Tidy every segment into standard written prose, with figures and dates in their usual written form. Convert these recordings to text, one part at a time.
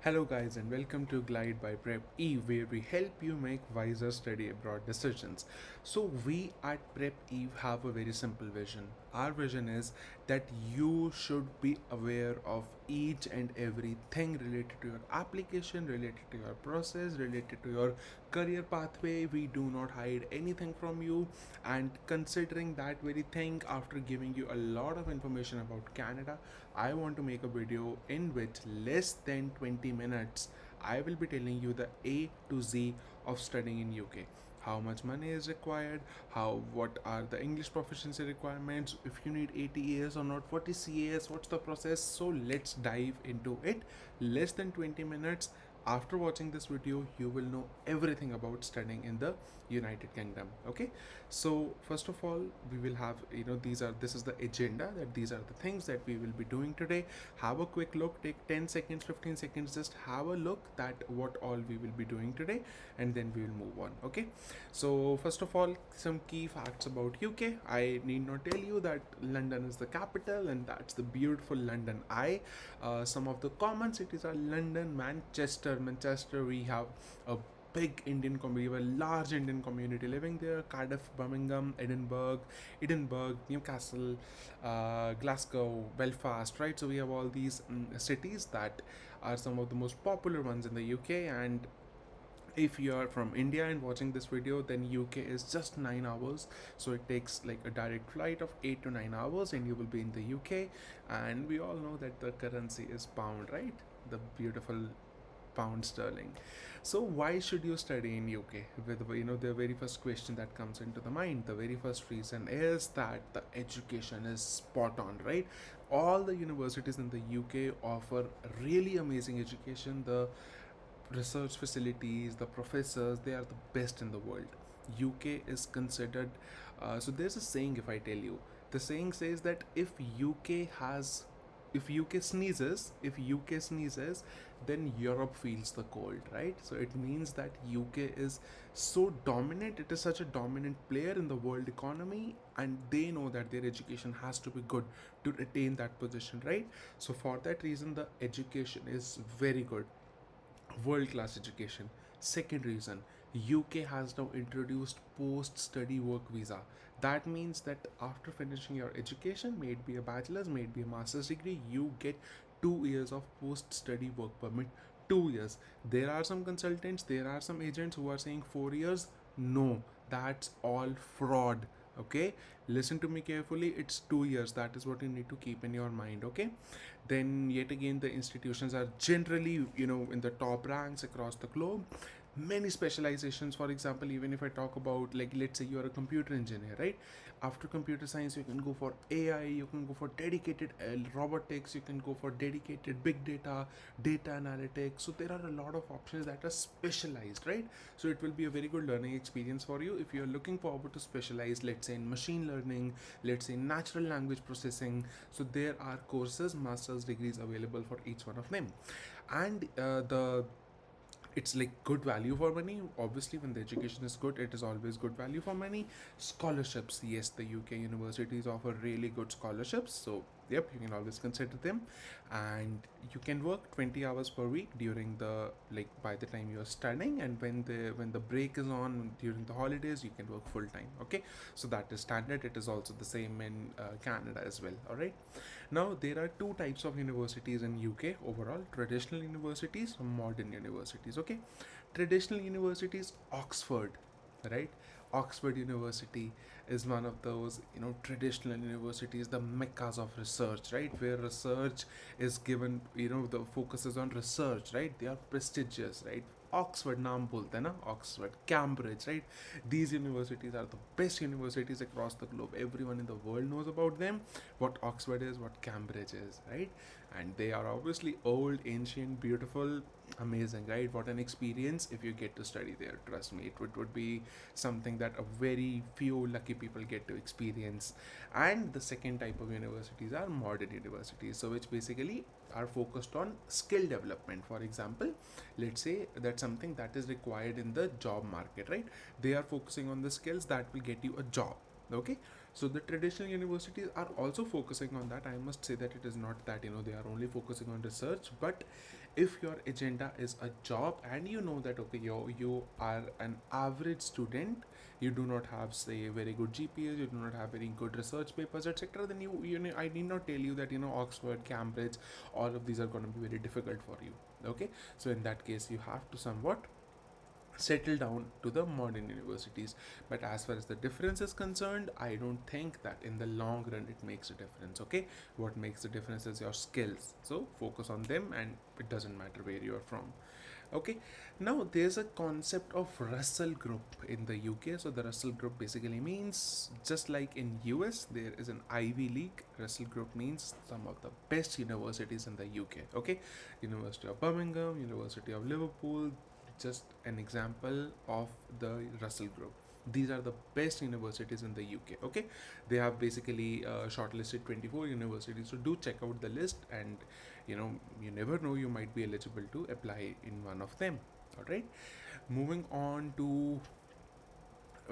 Hello, guys, and welcome to Glide by Prep E, where we help you make wiser study abroad decisions. So, we at Prep Eve have a very simple vision. Our vision is that you should be aware of each and everything related to your application, related to your process, related to your career pathway. We do not hide anything from you, and considering that very thing, after giving you a lot of information about Canada, I want to make a video in which less than 20 minutes I will be telling you the A to Z of studying in UK. How much money is required, what are the English proficiency requirements, if you need ATAs or not, what is CAS, what's the process. So let's dive into it. Less than 20 minutes. After watching this video, you will know everything about studying in the United Kingdom. Okay, so first of all, we will have, this is the agenda, that these are the things that we will be doing today. Have a quick look, take 10 seconds, 15 seconds, just have a look that what all we will be doing today, and then we will move on. Okay, so first of all, some key facts about UK. I need not tell you that London is the capital, and that's the beautiful London Eye. Some of the common cities are London, Manchester. We have a big Indian community, we have a large Indian community living there. Cardiff, Birmingham, Edinburgh, Newcastle, Glasgow, Belfast, right? So we have all these cities that are some of the most popular ones in the UK. And if you are from India and watching this video, then UK is just 9 hours, so it takes like a direct flight of 8 to 9 hours and you will be in the UK. And we all know that the currency is pound, right? The beautiful pound sterling. So why should you study in UK? With the very first question that comes into the mind, the very first reason is that the education is spot on, right? All the universities in the UK offer really amazing education. The research facilities, the professors, they are the best in the world. UK is considered, so there's a saying, if I tell you, the saying says that if UK sneezes, then Europe feels the cold, right? So it means that UK is so dominant, it is such a dominant player in the world economy, and they know that their education has to be good to retain that position, right? So for that reason, the education is very good, world class education. Second reason, UK has now introduced post study work visa. That means that after finishing your education, may it be a bachelor's, may it be a master's degree, you get 2 years of post study work permit. 2 years. There are some consultants, there are some agents who are saying 4 years. No, that's all fraud. Okay, listen to me carefully, it's 2 years. That is what you need to keep in your mind. Okay, then yet again, the institutions are generally, in the top ranks across the globe. Many specializations, for example, even if I talk about, like, let's say you're a computer engineer, right? After computer science, you can go for AI, you can go for dedicated robotics, you can go for dedicated big data analytics. So there are a lot of options that are specialized, right? So it will be a very good learning experience for you if you're looking forward to specialize, let's say in machine learning, let's say natural language processing. So there are courses, master's degrees available for each one of them. And the it's like good value for money. Obviously, when the education is good, it is always good value for money. Scholarships, yes, the UK universities offer really good scholarships, so yep, you can always consider them. And you can work 20 hours per week during the, like, by the time you're studying, and when the break is on during the holidays, you can work full time. Okay, so that is standard. It is also the same in Canada as well. All right, now there are two types of universities in UK overall: traditional universities, modern universities. Okay, traditional universities, Oxford, right? Oxford University is one of those, traditional universities, the meccas of research, right? Where research is given, the focus is on research, right? They are prestigious, right? Oxford naam bolte na, Oxford, Cambridge, right? These universities are the best universities across the globe. Everyone in the world knows about them, what Oxford is, what Cambridge is, right? And they are obviously old, ancient, beautiful, amazing, right? What an experience if you get to study there. Trust me, it would be something that a very few lucky people get to experience. And the second type of universities are modern universities, so which basically are focused on skill development. For example, let's say that's something that is required in the job market, right? They are focusing on the skills that will get you a job. Okay, so the traditional universities are also focusing on that. I must say that it is not that they are only focusing on research, but If your agenda is a job and you know that okay, you are an average student, you do not have say very good GPAs, you do not have very good research papers, etc., then you know, I need not tell you that Oxford, Cambridge, all of these are going to be very difficult for you. Okay, so in that case you have to somewhat settle down to the modern universities. But as far as the difference is concerned, I don't think that in the long run it makes a difference. Okay, what makes the difference is your skills, so focus on them and it doesn't matter where you are from. Okay, now there's a concept of Russell Group in the UK. So the Russell Group basically means, just like in US there is an Ivy League, Russell Group means some of the best universities in the UK. Okay, University of Birmingham, University of Liverpool, just an example of the Russell Group. These are the best universities in the UK. Okay, they have basically shortlisted 24 universities, so do check out the list, and you never know, you might be eligible to apply in one of them. All right, moving on to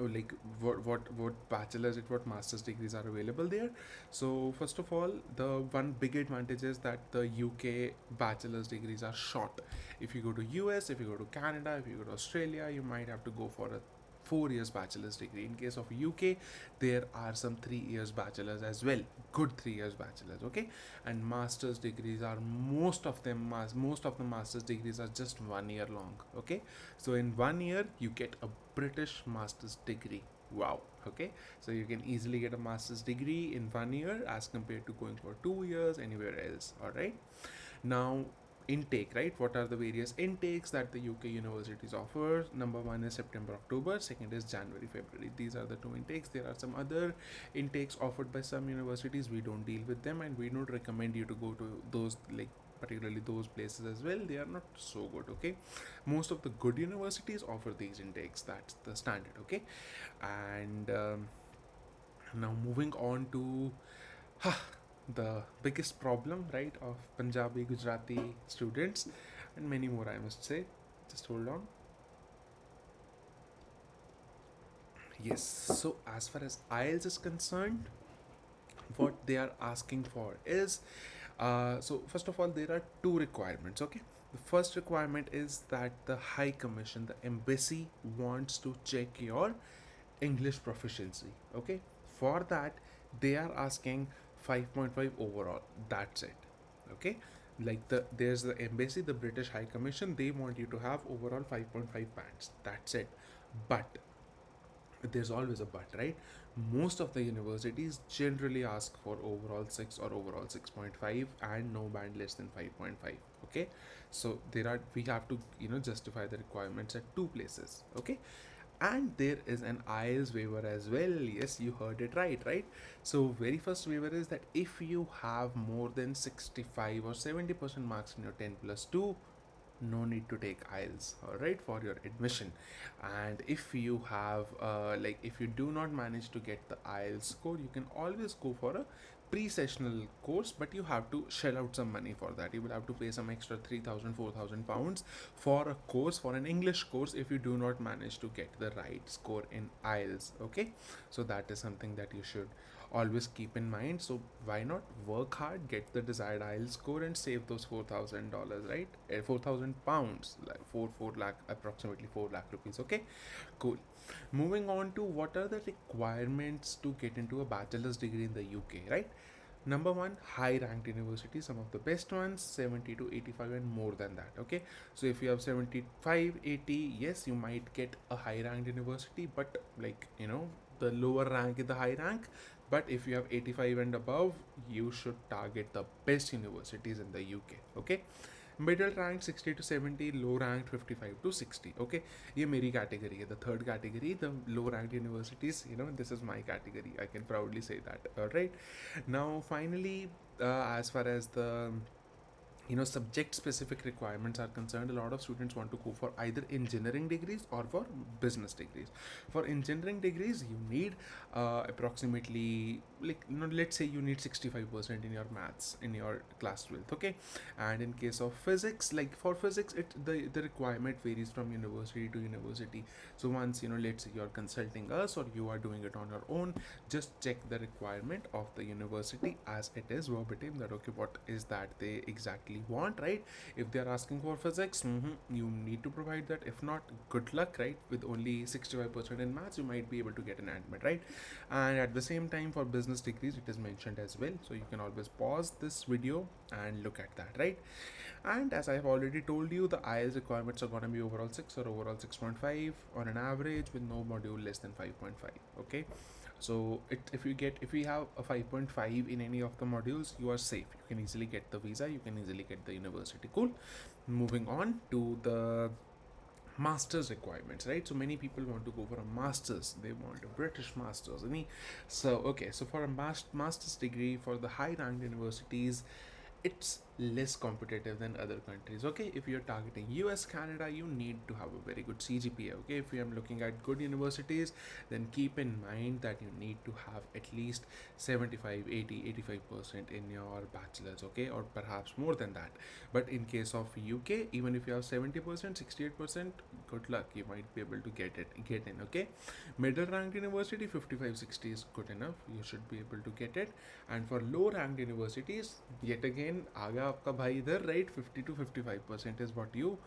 like what bachelor's and what master's degrees are available there. So first of all, the one big advantage is that the UK bachelor's degrees are short. If you go to US, if you go to Canada, if you go to Australia, you might have to go for a 4 years bachelor's degree. In case of UK, there are some 3 years bachelor's as well, good 3 years bachelor's. Okay, and master's degrees are, most of the master's degrees are just 1 year long. Okay, so in 1 year you get a British master's degree. Wow. Okay, so you can easily get a master's degree in 1 year as compared to going for 2 years anywhere else. All right, now intake, right? What are the various intakes that the UK universities offer? Number one is September October, second is January February. These are the two intakes. There are some other intakes offered by some universities. We don't deal with them and we don't recommend you to go to those, like particularly those places as well. They are not so good. Okay, most of the good universities offer these intakes. That's the standard. Okay, and now moving on to the biggest problem, right, of Punjabi, Gujarati students, and many more, I must say. Just hold on. Yes, so as far as IELTS is concerned, what they are asking for is, so first of all, there are two requirements. Okay, the first requirement is that the High Commission, the embassy, wants to check your English proficiency. Okay, for that they are asking 5.5 overall. That's it. Okay, like there's the embassy, the British High Commission, they want you to have overall 5.5 bands. That's it. But there's always a but, right? Most of the universities generally ask for overall 6 or overall 6.5 and no band less than 5.5. Okay, so we have to justify the requirements at two places. Okay, and there is an IELTS waiver as well. Yes, you heard it right? So very first waiver is that if you have more than 65 or 70% marks in your 10 plus 2, no need to take IELTS, all right, for your admission. And if you have if you do not manage to get the IELTS score, you can always go for a pre-sessional course, but you have to shell out some money for that. You will have to pay some extra 3,000, 4,000 pounds for a course, for an English course, if you do not manage to get the right score in IELTS. Okay, so that is something that you should always keep in mind. So why not work hard, get the desired IELTS score, and save those $4,000, right? 4,000 pounds, like 4 lakh, approximately 4 lakh rupees. Okay, cool. Moving on to what are the requirements to get into a bachelor's degree in the UK, right? Number one, high ranked university, some of the best ones, 70 to 85 and more than that. Okay, so if you have 75, 80, yes, you might get a high ranked university, but the lower rank is the high rank. But if you have 85 and above, you should target the best universities in the UK. Okay, middle rank 60 to 70, low rank 55 to 60. Okay, ये मेरी category है, the third category, the low ranked universities. This is my category, I can proudly say that. All right, now finally, as far as the subject specific requirements are concerned, a lot of students want to go for either engineering degrees or for business degrees. For engineering degrees, you need approximately like, let's say you need 65% in your maths in your class 12th, okay? And in case of physics, like for physics, the requirement varies from university to university. So once, let's say you're consulting us or you are doing it on your own, just check the requirement of the university as it is verbatim, that okay, what is that they exactly want, right? If they're asking for physics, you need to provide that. If not, good luck, right? With only 65% in maths, you might be able to get an admit, right? And at the same time, for business degrees, it is mentioned as well, so you can always pause this video and look at that, right? And as I've already told you, the IELTS requirements are going to be overall 6 or overall 6.5 on an average, with no module less than 5.5, okay? So if we have a 5.5 in any of the modules, you are safe. You can easily get the visa, you can easily get the university. Cool. Moving on to the master's requirements, right? So many people want to go for a master's, they want a British master's, so okay, so for a master's degree for the high ranked universities, it's less competitive than other countries, okay? If you're targeting US, Canada, you need to have a very good CGPA, okay? If you are looking at good universities, then keep in mind that you need to have at least 75, 80, 85% in your bachelor's, okay? Or perhaps more than that. But in case of UK, even if you have 70%, 68%, good luck, you might be able to get in, okay? Middle ranked university, 55, 60 is good enough, you should be able to get it. And for low ranked universities, yet again, आगा आपका भाई इधर, right? 50 to 55% is what you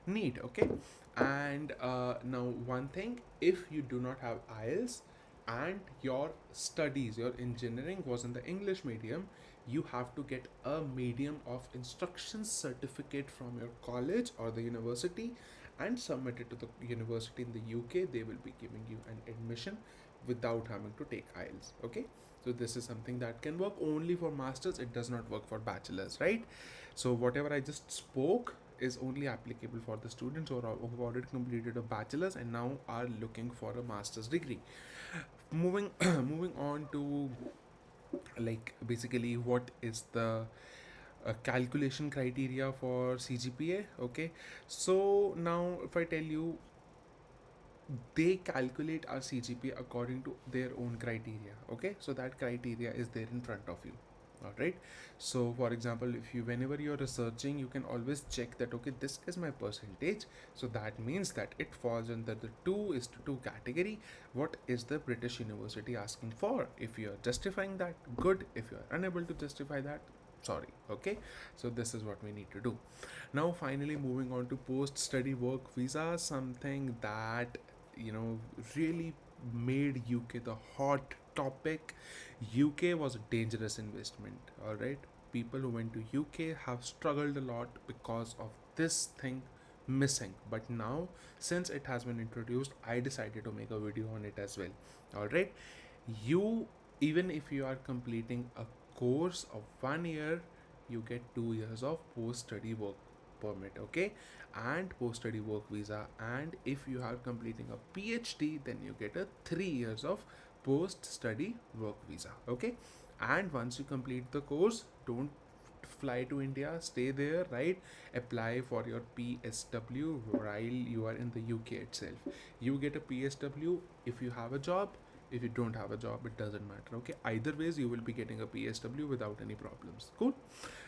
need, okay? And now one thing, if you do not have IELTS and your studies, your engineering was in the English medium, you have to get a medium of instruction certificate from your college or the university and submit it to the university in the UK. They will be giving you an admission without having to take IELTS, okay? So this is something that can work only for masters, it does not work for bachelors, right? So whatever I just spoke is only applicable for the students who have already completed a bachelor's and now are looking for a master's degree. Moving moving on to, like, basically what is the calculation criteria for CGPA, okay? So now if I tell you, they calculate our CGPA according to their own criteria, okay? So that criteria is there in front of you. All right. So for example, if you, whenever you're researching, you can always check that okay, this is my percentage, so that means that it falls under the 2:2 category. What is the British university asking for? If you're justifying that, good. If you're unable to justify that, sorry, okay? So this is what we need to do. Now finally, moving on to post study work visa, something that, really made UK the hot topic. UK was a dangerous investment, all right? People who went to UK have struggled a lot because of this thing missing. But now, since it has been introduced, I decided to make a video on it as well, all right? You, even if you are completing a course of 1 year, you get 2 years of post study work permit, okay? And post study work visa. And if you are completing a PhD, then you get a 3 years of post study work visa, okay? And once you complete the course, don't fly to India, stay there, right? Apply for your PSW while you are in the UK itself. You get a PSW if you have a job. If you don't have a job, it doesn't matter, okay? Either ways, you will be getting a PSW without any problems. Cool.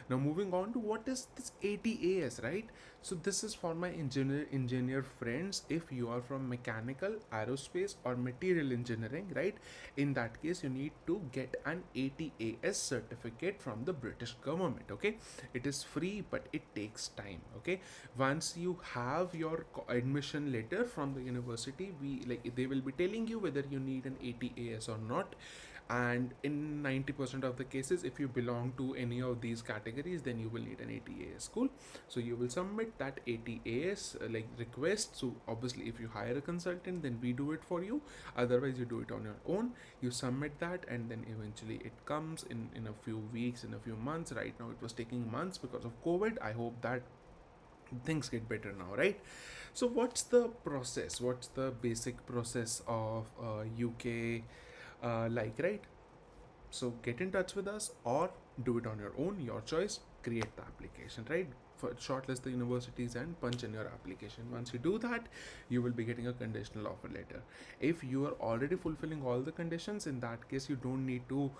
Now moving on to what is this ATAS, right? So this is for my engineer friends. If you are from mechanical, aerospace or material engineering, right? In that case, you need to get an ATAS certificate from the British government, okay? It is free, but it takes time, okay? Once you have your admission letter from the university, they will be telling you whether you need an ATAS or not. And in 90% of the cases, if you belong to any of these categories, then you will need an ATAS. Cool. So you will submit that ATAS request. So obviously, if you hire a consultant, then we do it for you. Otherwise, you do it on your own. You submit that, and then eventually it comes in a few weeks, in a few months. Right now it was taking months because of COVID. I hope that things get better now, right? So what's the process? What's the basic process of UK, right? So get in touch with us or do it on your own, your choice. Create the application, right? shortlist the universities and punch in your application. Once you do that, you will be getting a conditional offer letter. If you are already fulfilling all the conditions, in that case you don't need to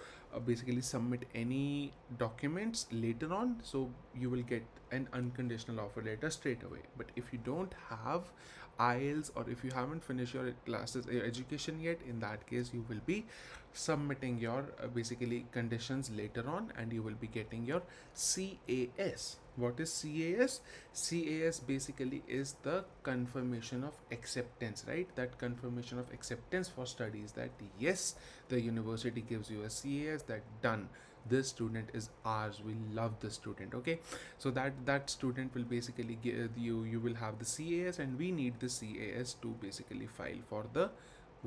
basically submit any documents later on, so you will get an unconditional offer letter straight away. But if you don't have IELTS, or if you haven't finished your classes, your education yet, in that case you will be submitting your basically conditions later on, and you will be getting your CAS. What is CAS? CAS basically is the confirmation of acceptance, right? That confirmation of acceptance for studies, that yes, the university gives you a CAS, that done, this student is ours, we love this student. Okay, so that student will basically give you will have the CAS, and we need the CAS to basically file for the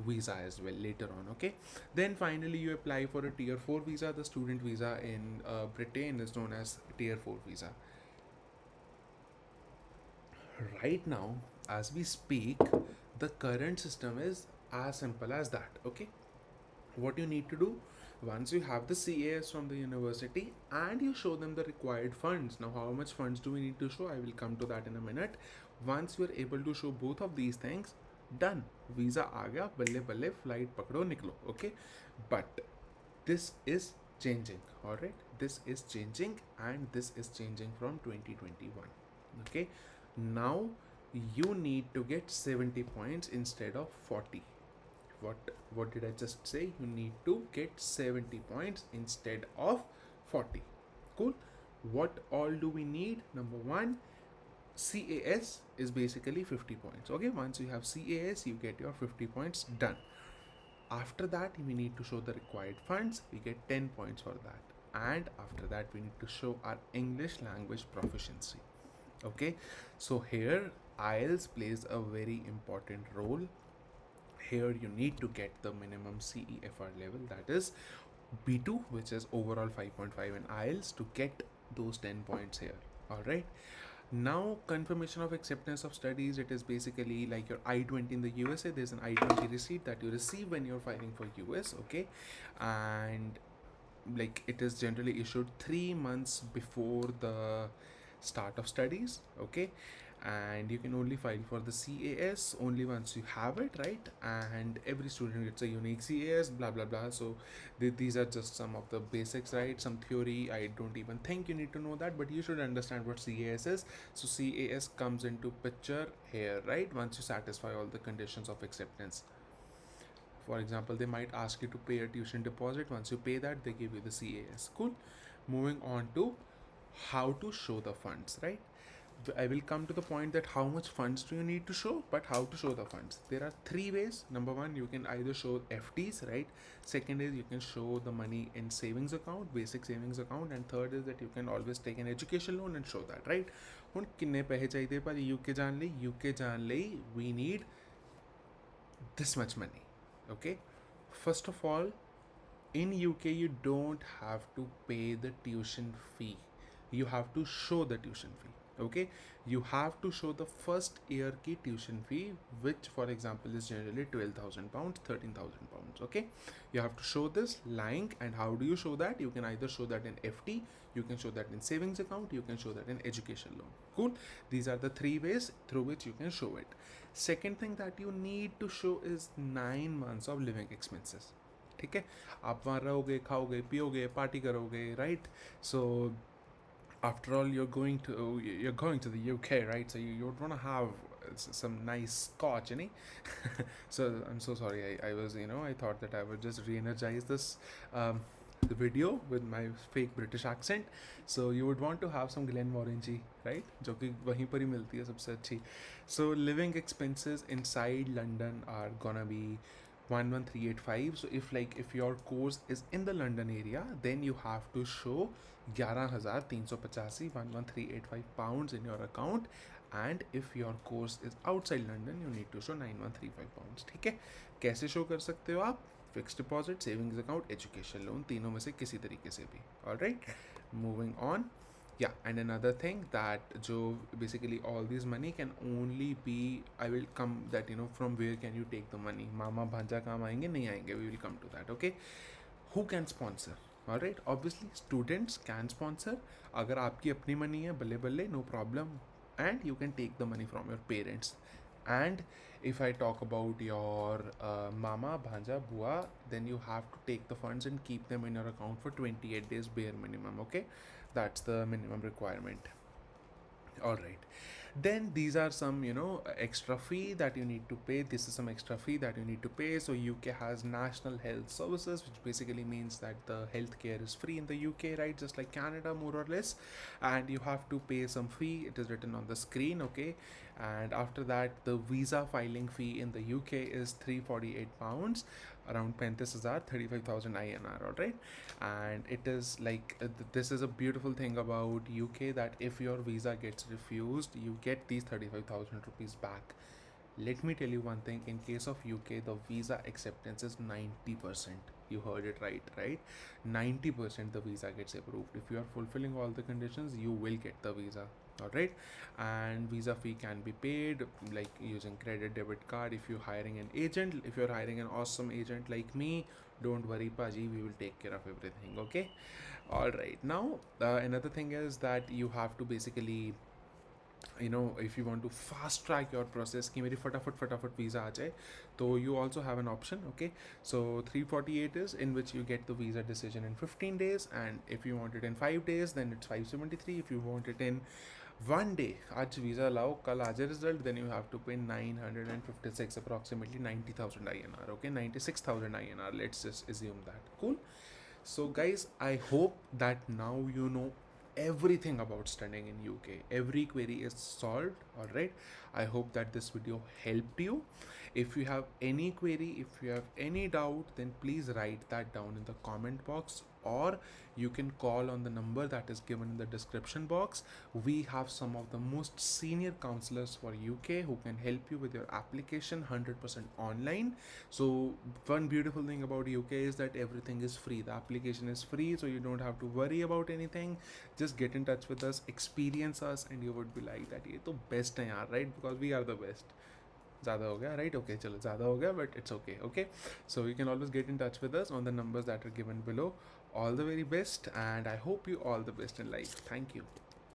visa as well later on. Okay, then finally you apply for a tier 4 visa. The student visa in Britain is known as tier 4 visa. Right now, as we speak, the current system is as simple as that. Okay, what you need to do, once you have the CAS from the university and you show them the required funds. Now, how much funds do we need to show? I will come to that in a minute. Once you are able to show both of these things, done, visa aa gaya, balle balle, flight pakdo, niklo. Okay, but this is changing. All right, this is changing, and this is changing from 2021. Okay, now you need to get 70 points instead of 40. What did I just say? You need to get 70 points instead of 40. Cool. What all do we need? Number one, CAS is basically 50 points. Okay, once you have CAS, you get your 50 points, done. After that, we need to show the required funds. We get 10 points for that. And after that, we need to show our English language proficiency. Okay, so here IELTS plays a very important role. Here you need to get the minimum CEFR level, that is B2, which is overall 5.5 in IELTS, to get those 10 points here. All right, now confirmation of acceptance of studies, it is basically like your I-20 in the USA. There's an I-20 receipt that you receive when you're filing for US. Okay, and like it is generally issued 3 months before the start of studies. Okay, and you can only file for the CAS only once you have it, right? And every student gets a unique CAS, blah blah blah. So these are just some of the basics, right? Some theory. I don't even think you need to know that, but you should understand what CAS is. So CAS comes into picture here, right? Once you satisfy all the conditions of acceptance. For example, they might ask you to pay a tuition deposit. Once you pay that, they give you the CAS. Cool. Moving on to how to show the funds, right? I will come to the point that how much funds do you need to show, but how to show the funds. There are 3 ways. Number one, you can either show FDs, right? Second is you can show the money in savings account, basic savings account, and third is that you can always take an education loan and show that, right? ਹੁਣ ਕਿੰਨੇ ਪੈਸੇ ਚਾਹੀਦੇ ਪਰ UK ਜਾਣ ਲਈ we need this much money. Okay, first of all, in UK you don't have to pay the tuition fee, you have to show the tuition fee. Okay, you have to show the first year ki tuition fee, which for example is generally 12,000 pounds, 13,000 pounds. Okay, you have to show this lying. And how do you show that? You can either show that in FD, you can show that in savings account, you can show that in education loan. Cool. These are the 3 ways through which you can show it. Second thing that you need to show is 9 months of living expenses. ठीक है, आप वहाँ रहोगे, खाओगे, पियोगे, party करोगे, right? So after all, you're going to the UK, right? So you would want to have some nice scotch, so I'm so sorry. I was, I thought that I would just re-energize this the video with my fake British accent. So you would want to have some Glenmorangie, right? जो कि वहीं पर ही मिलती है सबसे अच्छी. So living expenses inside London are gonna be 11,385. So if your course is in the London area, then you have to show 11,385, 11,385 pounds in your account. And if your course is outside London, you need to show 9135 pounds. ठीक है, कैसे show कर सकते हो आप? Fix deposit, savings account, education loan, तीनों में से किसी तरीके से भी. Alright, moving on. Yeah, and another thing that basically all this money can only be, I will come that from where can you take the money. Mama bhanja काम आएंगे नहीं आएंगे, we will come to that. Okay, who can sponsor? Alright. Obviously students can sponsor. अगर आपकी अपनी money है बल्ले बल्ले, no problem, and you can take the money from your parents. And if I talk about your mama, bhanja, bua, then you have to take the funds and keep them in your account for 28 days bare minimum. Okay, that's the minimum requirement. All right, then these are some, extra fee that you need to pay. This is some extra fee that you need to pay. So UK has national health services, which basically means that the healthcare is free in the UK, right? Just like Canada, more or less. And you have to pay some fee. It is written on the screen. Okay, and after that the visa filing fee in the UK is £348, around 35,000 INR. All right, and it is like this is a beautiful thing about UK, that if your visa gets refused, you get these 35,000 rupees back. Let me tell you one thing, in case of UK, the visa acceptance is 90%. You heard it right? 90% the visa gets approved. If you are fulfilling all the conditions, you will get the visa. All right, and visa fee can be paid like using credit, debit card. If you're hiring an agent, if you're hiring an awesome agent like me, don't worry, Paji, we will take care of everything. Okay, all right. Now another thing is that you have to basically, if you want to fast track your process कि मेरी फटाफट visa आ जाए, तो you also have an option. Okay, so 348 is in which you get the visa decision in 15 days, and if you want it in 5 days, then it's 573. If you want it in 1 day, आज visa लाओ कल आ जाए result, then you have to pay 956, approximately 90,000 INR. Okay, 96,000 INR, let's just assume that. Cool. So guys, I hope that now you know everything about studying in UK. Every query is solved. All right, I hope that this video helped you. If you have any query, if you have any doubt, then please write that down in the comment box, or you can call on the number that is given in the description box. We have some of the most senior counselors for UK who can help you with your application 100% online. So one beautiful thing about UK is that everything is free. The application is free, so you don't have to worry about anything. Just get in touch with us, experience us, and you would be like that ये तो best है यार, right? Because we are the best. ज़्यादा हो गया, right? Okay, चलो ज़्यादा हो गया, but it's okay. Okay, so you can always get in touch with us on the numbers that are given below. All the very best, and I hope you all the best in life. Thank you.